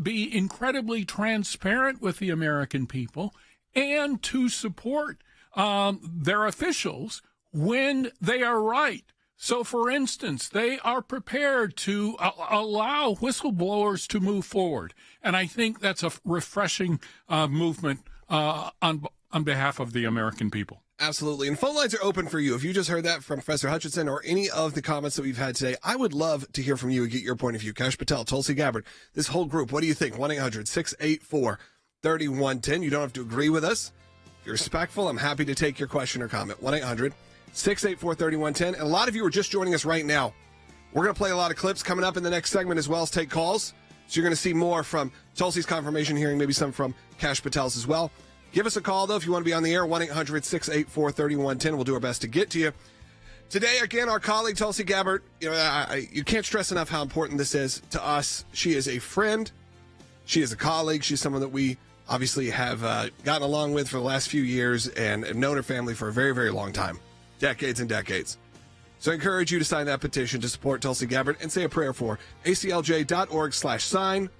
be incredibly transparent with the American people and to support their officials when they are right. So, for instance, they are prepared to allow whistleblowers to move forward. And I think that's a refreshing movement on behalf of the American people. Absolutely. And phone lines are open for you. If you just heard that from Professor Hutchinson or any of the comments that we've had today, I would love to hear from you and get your point of view. Kash Patel, Tulsi Gabbard, this whole group, what do you think? 1-800-684-3110. You don't have to agree with us. If you're respectful, I'm happy to take your question or comment. 1-800-684-3110. And a lot of you are just joining us right now. We're going to play a lot of clips coming up in the next segment as well as take calls. So you're going to see more from Tulsi's confirmation hearing, maybe some from Kash Patel's as well. Give us a call, though, if you want to be on the air, 1-800-684-3110. We'll do our best to get to you. Today, again, our colleague, Tulsi Gabbard, you can't stress enough how important this is to us. She is a friend. She is a colleague. She's someone that we obviously have gotten along with for the last few years and have known her family for a very, very long time, decades and decades. So I encourage you to sign that petition to support Tulsi Gabbard and say a prayer for aclj.org/sign.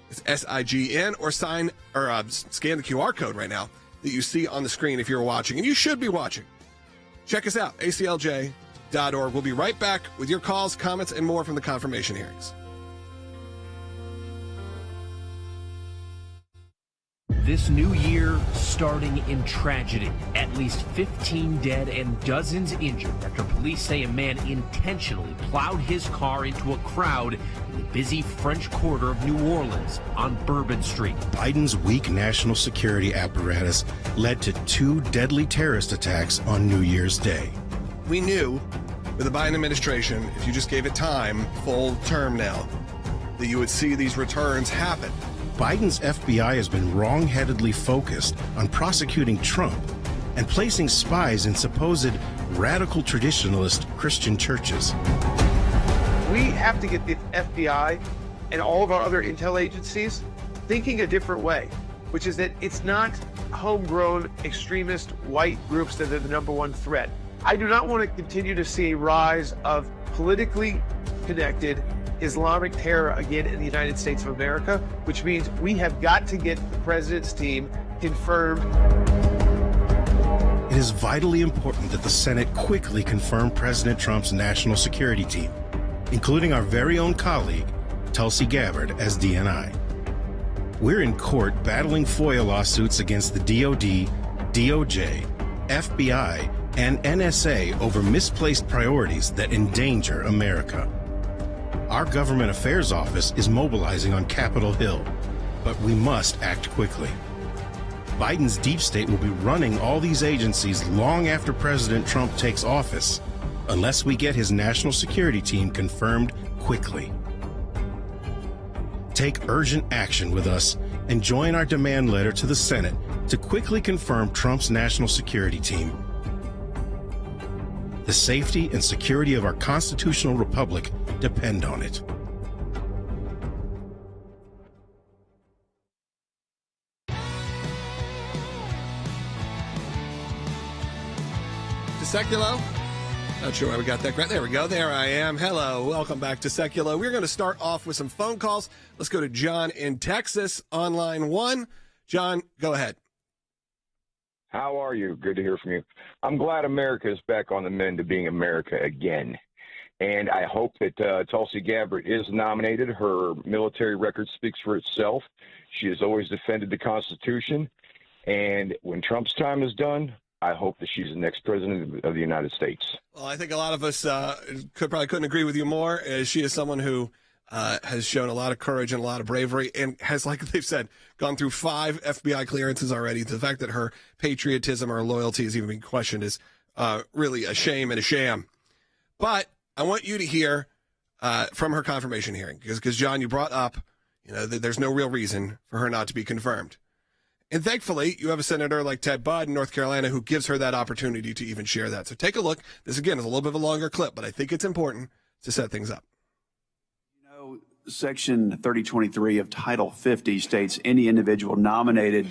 It's SIGN, or sign or scan the QR code right now that you see on the screen if you're watching, and you should be watching. Check us out, aclj.org. We'll be right back with your calls, comments, and more from the confirmation hearings. This new year starting in tragedy. At least 15 dead and dozens injured after police say a man intentionally plowed his car into a crowd in the busy French Quarter of New Orleans on Bourbon Street. Biden's weak national security apparatus led to 2 deadly terrorist attacks on New Year's Day. We knew with the Biden administration, if you just gave it time, full term now, that you would see these returns happen. Biden's FBI has been wrong-headedly focused on prosecuting Trump and placing spies in supposed radical traditionalist Christian churches. We have to get the FBI and all of our other intel agencies thinking a different way, which is that it's not homegrown extremist white groups that are the number one threat. I do not want to continue to see a rise of politically connected Islamic terror again in the United States of America, which means we have got to get the president's team confirmed. It is vitally important that the Senate quickly confirm President Trump's national security team, including our very own colleague, Tulsi Gabbard, as DNI. We're in court battling FOIA lawsuits against the DOD, DOJ, FBI, and NSA over misplaced priorities that endanger America. Our Government Affairs Office is mobilizing on Capitol Hill, but we must act quickly. Biden's deep state will be running all these agencies long after President Trump takes office, unless we get his national security team confirmed quickly. Take urgent action with us and join our demand letter to the Senate to quickly confirm Trump's national security team. The safety and security of our constitutional republic depend on it. Sekulow. Not sure why we got that correct. There we go. There I am. Hello. Welcome back to Sekulow. We're going to start off with some phone calls. Let's go to John in Texas on line 1. John, go ahead. How are you? Good to hear from you. I'm glad America is back on the mend to being America again. And I hope that Tulsi Gabbard is nominated. Her military record speaks for itself. She has always defended the Constitution. And when Trump's time is done, I hope that she's the next president of the United States. Well, I think a lot of us couldn't agree with you more. She is someone who has shown a lot of courage and a lot of bravery and has, like they've said, gone through 5 FBI clearances already. The fact that her patriotism or loyalty is even being questioned is really a shame and a sham. But I want you to hear from her confirmation hearing because, John, you brought up, that there's no real reason for her not to be confirmed. And thankfully, you have a senator like Ted Budd in North Carolina who gives her that opportunity to even share that. So take a look. This, again, is a little bit of a longer clip, but I think it's important to set things up. Section 3023 of Title 50 states any individual nominated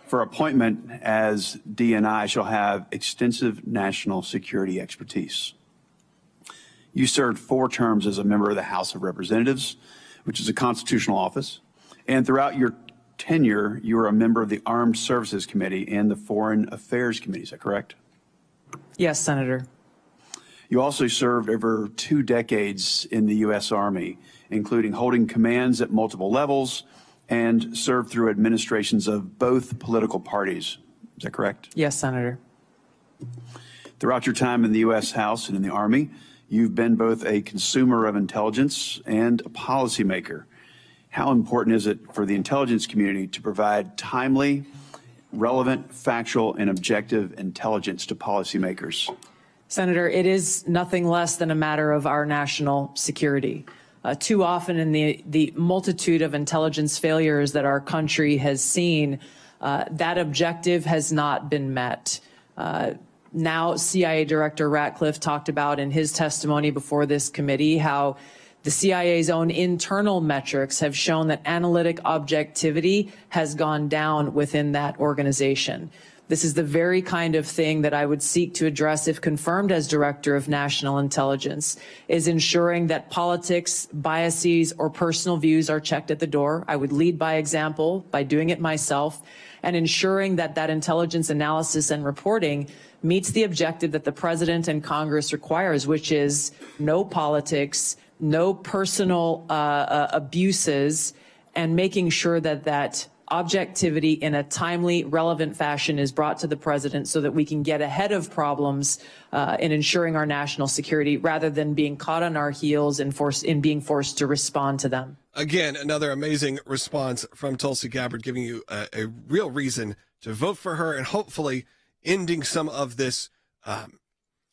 for appointment as DNI shall have extensive national security expertise. You served 4 terms as a member of the House of Representatives, which is a constitutional office, and throughout your tenure, you were a member of the Armed Services Committee and the Foreign Affairs Committee. Is that correct? Yes, Senator. You also served over 2 decades in the U.S. Army, including holding commands at multiple levels and served through administrations of both political parties. Is that correct? Yes, Senator. Throughout your time in the U.S. House and in the Army, you've been both a consumer of intelligence and a policymaker. How important is it for the intelligence community to provide timely, relevant, factual, and objective intelligence to policymakers? Senator, it is nothing less than a matter of our national security. Too often in the multitude of intelligence failures that our country has seen, that objective has not been met. Now, CIA Director Ratcliffe talked about in his testimony before this committee how the CIA's own internal metrics have shown that analytic objectivity has gone down within that organization. This is the very kind of thing that I would seek to address if confirmed as Director of National Intelligence, is ensuring that politics, biases, or personal views are checked at the door. I would lead by example by doing it myself, and ensuring that that intelligence analysis and reporting meets the objective that the President and Congress requires, which is no politics, no personal abuses, and making sure that that objectivity in a timely, relevant fashion is brought to the president so that we can get ahead of problems in ensuring our national security rather than being caught on our heels and being forced to respond to them. Again, another amazing response from Tulsi Gabbard, giving you a real reason to vote for her and hopefully ending some of this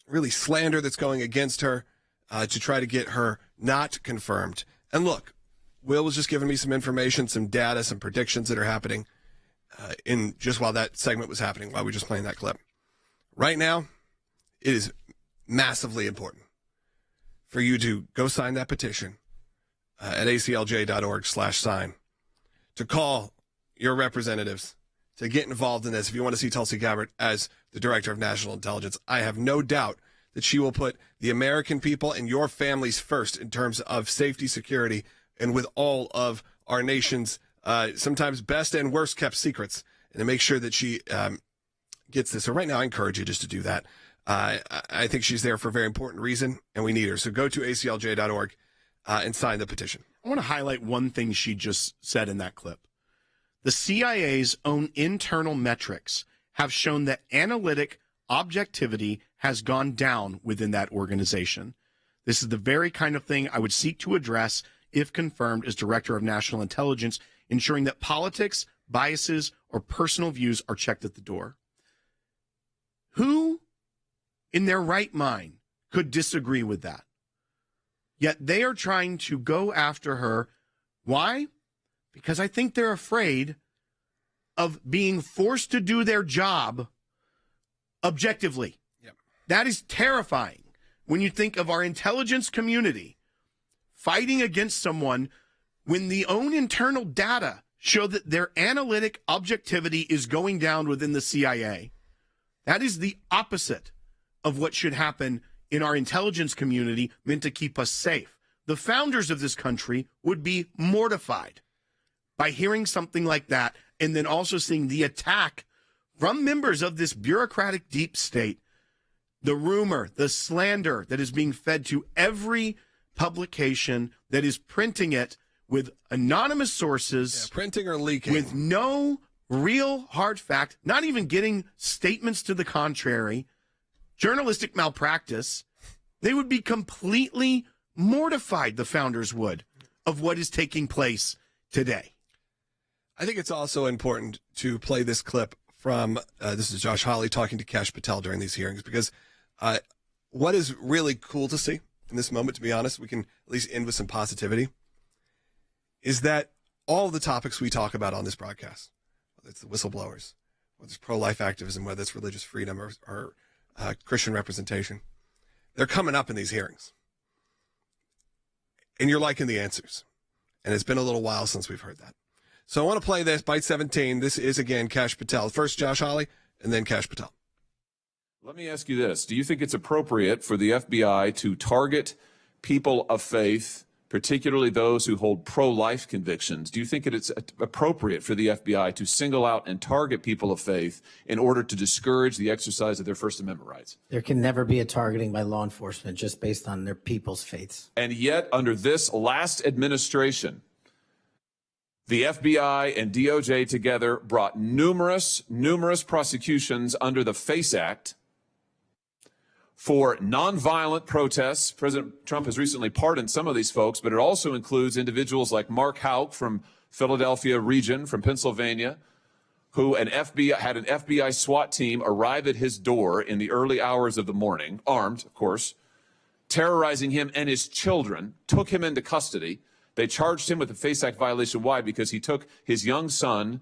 really slander that's going against her to try to get her not confirmed. And look, Will was just giving me some information, some data, some predictions that are happening in just while that segment was happening, while we were just playing that clip. Right now, it is massively important for you to go sign that petition at aclj.org/sign, to call your representatives, to get involved in this. If you want to see Tulsi Gabbard as the Director of National Intelligence, I have no doubt that she will put the American people and your families first in terms of safety, security, and with all of our nation's sometimes best and worst kept secrets, and to make sure that she gets this. So right now, I encourage you just to do that. I think she's there for a very important reason, and we need her. So go to aclj.org and sign the petition. I want to highlight one thing she just said in that clip. The CIA's own internal metrics have shown that analytic objectivity has gone down within that organization. This is the very kind of thing I would seek to address if confirmed as Director of National Intelligence, ensuring that politics, biases, or personal views are checked at the door. Who in their right mind could disagree with that? Yet they are trying to go after her. Why? Because I think they're afraid of being forced to do their job objectively. Yep. That is terrifying when you think of our intelligence community fighting against someone when the own internal data show that their analytic objectivity is going down within the CIA. That is the opposite of what should happen in our intelligence community meant to keep us safe. The founders of this country would be mortified by hearing something like that, and then also seeing the attack from members of this bureaucratic deep state, the rumor, the slander that is being fed to every publication that is printing it with anonymous sources. Yeah, printing or leaking. With no real hard fact, not even getting statements to the contrary, journalistic malpractice. They would be completely mortified, the founders would, of what is taking place today. I think it's also important to play this clip from, this is Josh Hawley talking to Kash Patel during these hearings, because what is really cool to see in this moment, to be honest, we can at least end with some positivity, is that all the topics we talk about on this broadcast, whether it's the whistleblowers, whether it's pro-life activism, whether it's religious freedom or Christian representation, they're coming up in these hearings. And you're liking the answers. And it's been a little while since we've heard that. So I want to play this, Bite 17. This is, again, Kash Patel. First, Josh Hawley, and then Kash Patel. Let me ask you this. Do you think it's appropriate for the FBI to target people of faith, particularly those who hold pro-life convictions? Do you think it's appropriate for the FBI to single out and target people of faith in order to discourage the exercise of their First Amendment rights? There can never be a targeting by law enforcement just based on their people's faiths. And yet, under this last administration, the FBI and DOJ together brought numerous prosecutions under the FACE Act for nonviolent protests. President Trump has recently pardoned some of these folks, but it also includes individuals like Mark Houck from Philadelphia region, from Pennsylvania, who had an FBI SWAT team arrive at his door in the early hours of the morning, armed, of course, terrorizing him and his children, took him into custody. They charged him with a FACE Act violation. Why? Because he took his young son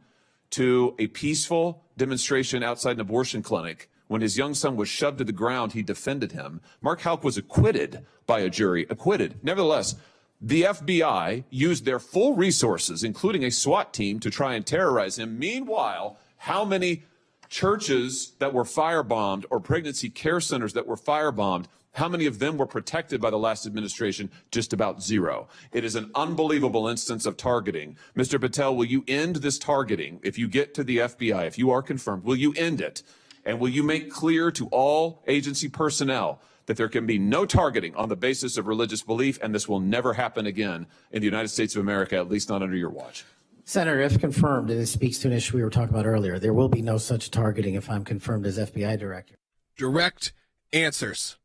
to a peaceful demonstration outside an abortion clinic. When his young son was shoved to the ground, he defended him. Mark Houck was acquitted by a jury, acquitted. Nevertheless, the FBI used their full resources, including a SWAT team, to try and terrorize him. Meanwhile, how many churches that were firebombed or pregnancy care centers that were firebombed, how many of them were protected by the last administration? Just about zero. It is an unbelievable instance of targeting. Mr. Patel, will you end this targeting? If you get to the FBI, if you are confirmed, will you end it? And will you make clear to all agency personnel that there can be no targeting on the basis of religious belief, and this will never happen again in the United States of America, at least not under your watch? Senator, if confirmed, and it speaks to an issue we were talking about earlier, there will be no such targeting if I'm confirmed as FBI director. Direct answers.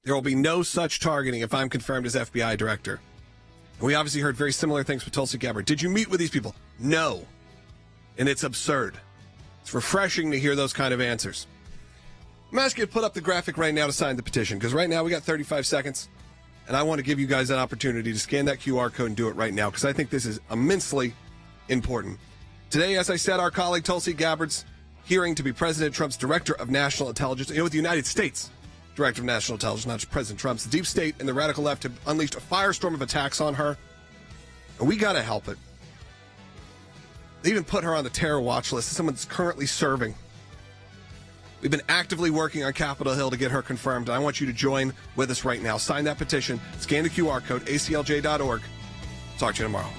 There will be no such targeting if I'm confirmed as FBI director. And we obviously heard very similar things with Tulsi Gabbard. Did you meet with these people? No. And it's absurd. It's refreshing to hear those kind of answers. I'm asking you to put up the graphic right now to sign the petition, because right now we got 35 seconds, and I want to give you guys that opportunity to scan that QR code and do it right now, because I think this is immensely important. Today, as I said, our colleague Tulsi Gabbard's hearing to be President Trump's Director of National Intelligence, with the United States Director of National Intelligence, not just President Trump's. The deep state and the radical left have unleashed a firestorm of attacks on her, and we got to help it. They even put her on the terror watch list as someone that's currently serving. We've been actively working on Capitol Hill to get her confirmed, and I want you to join with us right now. Sign that petition, scan the QR code, aclj.org. Talk to you tomorrow.